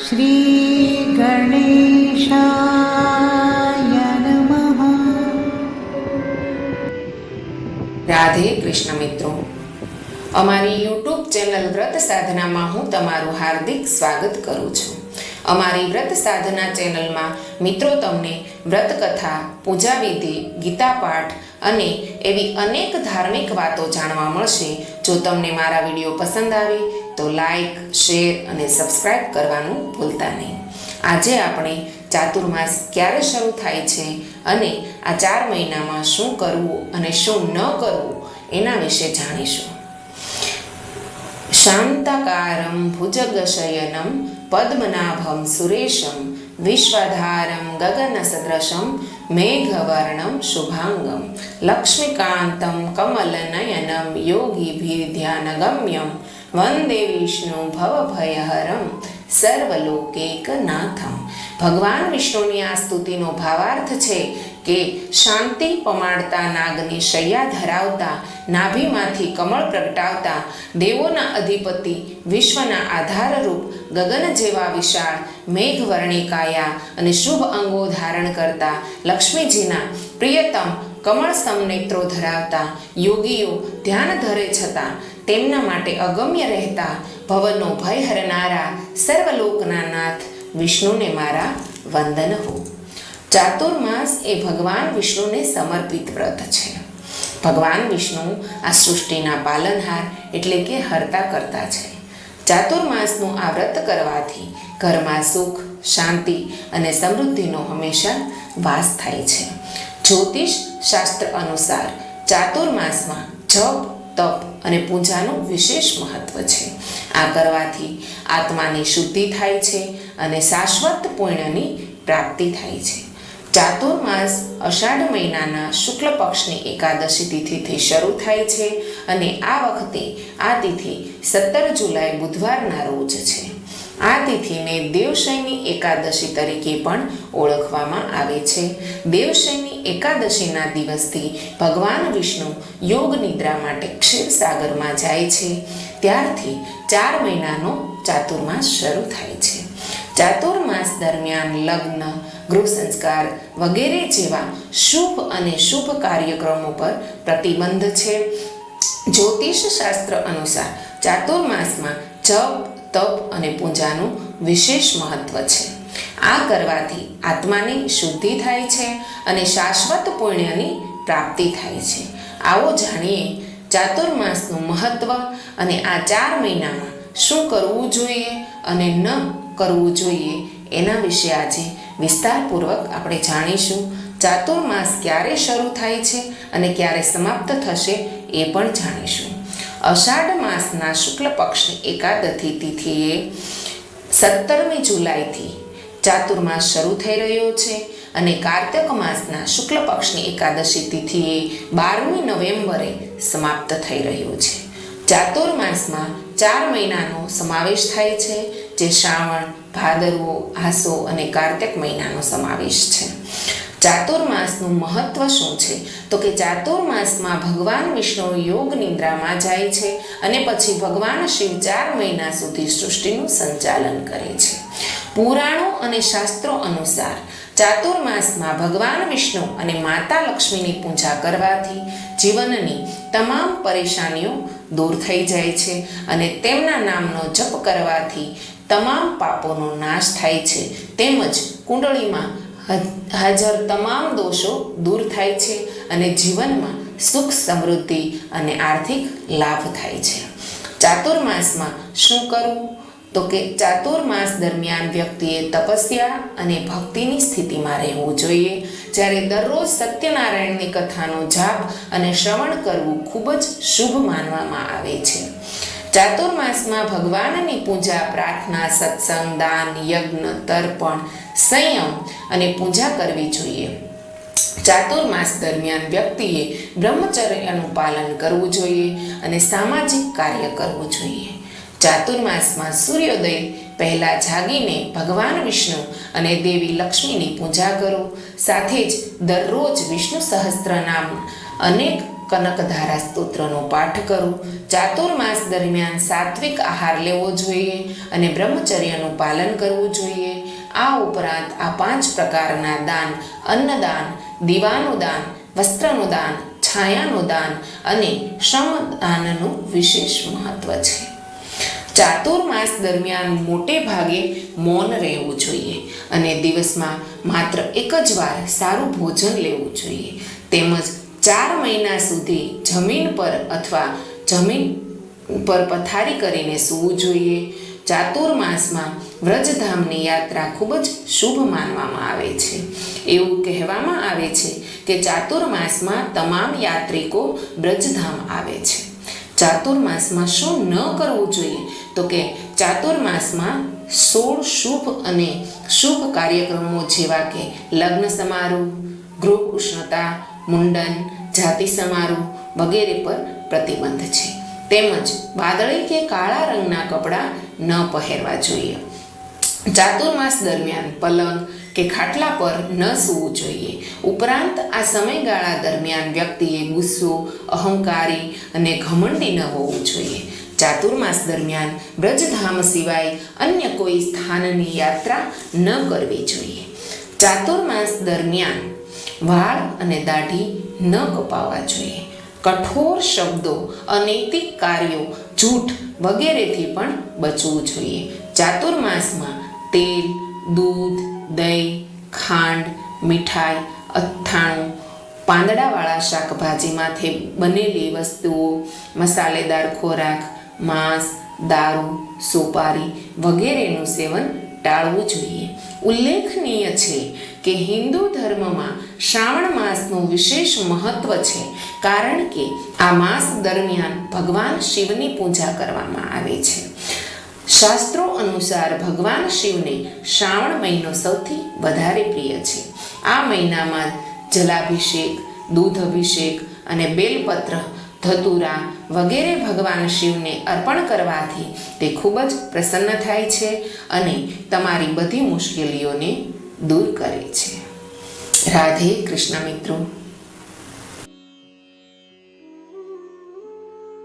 શ્રી ગણેશાય નમઃ. રાધે કૃષ્ણ મિત્રો, અમારી યુટ્યુબ ચેનલ વ્રત સાધનામાં હું તમારું હાર્દિક સ્વાગત કરું છું. અમારી વ્રત સાધના ચેનલમાં મિત્રો તમને વ્રત કથા, પૂજા વિધિ, ગીતા પાઠ અને એવી અનેક ધાર્મિક વાતો જાણવા મળશે. જો તમને મારા વિડીયો પસંદ આવે તો લાઈક, શેર અને સબસ્ક્રાઈબ કરવાનું ભૂલતા નહીં. આજે આપણે ચાતુર્માસ ક્યારે શરૂ થાય છે અને આ 4 મહિનામાં શું કરવું અને શું ન કરવું એના વિશે જાણીશું. શાંતાકારમ ભુજગશયનમ પદ્મનાભમ સુરેશમ વિશ્વાધારમ ગગનસદૃશમ મેઘવર્ણમ શુભાંગમ લક્ષ્મીકાંતમ કમલનયનમ યોગીભિર્ધ્યાનગમ્યમ વંદે વિષ્ણુ ભવભયહરમ સર્વલોકૈકનાથમ. ભગવાન વિષ્ણુની આ સ્તુતિનો ભાવાર્થ છે કે શાંતિ પમાડતા નાગની શૈયા ધરાવતા, નાભીમાંથી કમળ પ્રગટાવતા, દેવોના અધિપતિ, વિશ્વના આધારરૂપ, ગગન જેવા વિશાળ મેઘવર્ણી કાયા અને શુભ અંગો ધારણ કરતા, લક્ષ્મીજીના પ્રિયતમ કમળ સમનેત્રો ધરાવતા, યોગીઓ ધ્યાન ધરે છતાં તેમના માટે અગમ્ય રહેતા, ભવનો ભય હરનારા સર્વલોકના નાથ વિષ્ણુને મારા વંદન હો. ચાતુર્માસ એ ભગવાન વિષ્ણુને સમર્પિત વ્રત છે. ભગવાન વિષ્ણુ આ સૃષ્ટિના પાલનહાર એટલે કે હરતા કરતા છે. ચાતુર્માસનું આ વ્રત કરવાથી ઘરમાં સુખ, શાંતિ અને સમૃદ્ધિનો હંમેશા વાસ થાય છે. જ્યોતિષ શાસ્ત્ર અનુસાર ચાતુર્માસમાં જપ, તપ અને પૂજાનું વિશેષ મહત્વ છે. આ કરવાથી આત્માની શુદ્ધિ થાય છે અને શાશ્વત પુણ્યની પ્રાપ્તિ થાય છે. ચાતુર્માસ અષાઢ મહિનાના શુક્લ પક્ષની એકાદશી તિથિથી શરૂ થાય છે અને આ વખતે આ તિથિ 17 જુલાઈ બુધવારના રોજ છે. આ તિથિને દેવશયની એકાદશી તરીકે પણ ઓળખવામાં આવે છે. દેવશયની એકાદશીના દિવસથી ભગવાન વિષ્ણુ યોગ નિદ્રા માટે ક્ષીરસાગરમાં જાય છે. ત્યારથી 4 મહિનાનો ચાતુર્માસ શરૂ થાય છે. ચાતુર્માસ દરમિયાન લગ્ન, ગૃહ સંસ્કાર વગેરે જેવા શુભ અને શુભ કાર્યક્રમો પર પ્રતિબંધ છે. જ્યોતિષ શાસ્ત્ર અનુસાર ચાતુર્માસમાં જપ, તપ અને પૂજાનું વિશેષ મહત્વ છે. આ કરવાથી આત્માની શુદ્ધિ થાય છે અને શાશ્વત પુણ્યની પ્રાપ્તિ થાય છે. આવો જાણીએ ચાતુર્માસનું મહત્વ અને આ 4 મહિનામાં શું કરવું જોઈએ અને ન કરવું જોઈએ એના વિશે આજે વિસ્તારપૂર્વક આપણે જાણીશું. ચાતુર્માસ ક્યારે શરૂ થાય છે અને ક્યારે સમાપ્ત થશે એ પણ જાણીશું. અષાઢ માસના શુક્લ પક્ષની એકાદશી તિથિએ 17મી જુલાઈથી ચાતુર્માસ શરૂ થઈ રહ્યો છે અને કાર્તક માસના શુક્લ પક્ષની એકાદશી તિથિએ 12મી નવેમ્બરે સમાપ્ત થઈ રહ્યો છે. ચાતુર્માસમાં 4 મહિનાનો સમાવેશ થાય છે, જે શ્રાવણ, ભાદરવો, આસો અને કાર્તક મહિનાનો સમાવેશ છે. ચાતુર્માસનું મહત્વ શું છે તો કે ચાતુર્માસમાં ભગવાન વિષ્ણુ યોગ નિદ્રામાં જાય છે અને પછી ભગવાન શિવ 4 મહિના સુધી સૃષ્ટિનું સંચાલન કરે છે. પુરાણો અને શાસ્ત્રો અનુસાર ચાતુર્માસમાં ભગવાન વિષ્ણુ અને માતા લક્ષ્મીની પૂજા કરવાથી જીવનની તમામ પરેશાનીઓ દૂર થઈ જાય છે અને તેમના નામનો જપ કરવાથી તમામ પાપોનો નાશ થાય છે. તેમજ કુંડળીમાં હાજર તમામ દોષો દૂર થાય છે અને જીવનમાં સુખ, સમૃદ્ધિ અને આર્થિક લાભ થાય છે. ચાતુર્માસમાં શું કરવું તો કે ચાતુર્માસ દરમિયાન વ્યક્તિએ તપસ્યા અને ભક્તિની સ્થિતિમાં રહેવું જોઈએ. જ્યારે દરરોજ સત્યનારાયણની કથાનો જાપ અને શ્રવણ કરવું ખૂબ જ શુભ માનવામાં આવે છે. ચાતુર્માસમાં ભગવાનની પૂજા, પ્રાર્થના, સત્સંગ, દાન, યજ્ઞ, તર્પણ, સંયમ અને પૂજા કરવી જોઈએ. ચાતુર્માસ દરમિયાન વ્યક્તિએ બ્રહ્મચર્યનું પાલન કરવું જોઈએ અને સામાજિક કાર્ય કરવું જોઈએ. ચાતુર્માસમાં સૂર્યોદય પહેલાં જાગીને ભગવાન વિષ્ણુ અને દેવી લક્ષ્મીની પૂજા કરો. સાથે જ દરરોજ વિષ્ણુ સહસ્ત્રનામ અનેક કનકધારા સ્તોત્રનો પાઠ કરો. ચાતુર્માસ દરમિયાન સાત્વિક આહાર લેવો જોઈએ અને બ્રહ્મચર્યનું પાલન કરવું જોઈએ. આ ઉપરાંત આ 5 પ્રકારના દાન, અન્નદાન, દીવાનું દાન, વસ્ત્રનું દાન, છાયાનું દાન અને શ્રમદાનનું વિશેષ મહત્વ છે. ચાતુર્માસ દરમિયાન મોટે ભાગે મૌન રહેવું જોઈએ અને દિવસમાં માત્ર એક જ વાર સારું ભોજન લેવું જોઈએ. તેમજ 4 મહિના સુધી જમીન પર અથવા જમીન પર પથારી કરીને સૂવું જોઈએ. ચાતુર્માસમાં વ્રજધામની યાત્રા ખૂબ જ શુભ માનવામાં આવે છે. એવું કહેવામાં આવે છે કે ચાતુર્માસમાં તમામ યાત્રિકો બ્રજધામ આવે છે. ચાતુર્માસમાં શું ન કરવું જોઈએ? તો કે ચાતુર્માસમાં 16 શુભ અને શુભ કાર્યક્રમો જેવા કે લગ્ન સમારોહ, ગૃહ ઉષ્ણતા, મુંડન, જાતિ સમારોહ વગેરે પર પ્રતિબંધ છે. તેમજ વાદળી કે કાળા રંગના કપડાં ન પહેરવા જોઈએ. ચાતુર્માસ દરમિયાન પલંગ કે ખાટલા પર ન સૂવું જોઈએ. ઉપરાંત આ સમયગાળા દરમિયાન વ્યક્તિએ ગુસ્સો, અહંકારી અને ઘમંડી ન હોવું જોઈએ. ચાતુર્માસ દરમિયાન બ્રજધામ સિવાય અન્ય કોઈ સ્થાનની યાત્રા ન કરવી જોઈએ. ચાતુર્માસ દરમિયાન વાળ અને દાઢી ન કપાવવા જોઈએ. કઠોર શબ્દો, અનૈતિક કાર્યો, જૂઠ વગેરેથી પણ બચવું જોઈએ. ચાતુર્માસમાં તેલ, દૂધ, દહીં, ખાંડ, મીઠાઈ, અથાણું, પાંદડાવાળા શાકભાજીમાંથી બનેલી વસ્તુઓ, મસાલેદાર ખોરાક, માંસ, દારૂ, સોપારી વગેરેનું સેવન ટાળવું જોઈએ. ઉલ્લેખનીય છે કે હિન્દુ ધર્મમાં શ્રાવણ માસનું વિશેષ મહત્વ છે, કારણ કે આ માસ દરમિયાન ભગવાન શિવની પૂજા કરવામાં આવે છે. શાસ્ત્રો અનુસાર ભગવાન શિવને શ્રાવણ મહિનો સૌથી વધારે પ્રિય છે. આ મહિનામાં જલાભિષેક, દૂધ અભિષેક અને બેલપત્ર, ધતુરા વગેરે ભગવાન શિવને અર્પણ કરવાથી તે ખૂબ જ પ્રસન્ન થાય છે અને તમારી બધી મુશ્કેલીઓને દૂર કરે છે. રાધે કૃષ્ણ મિત્રો.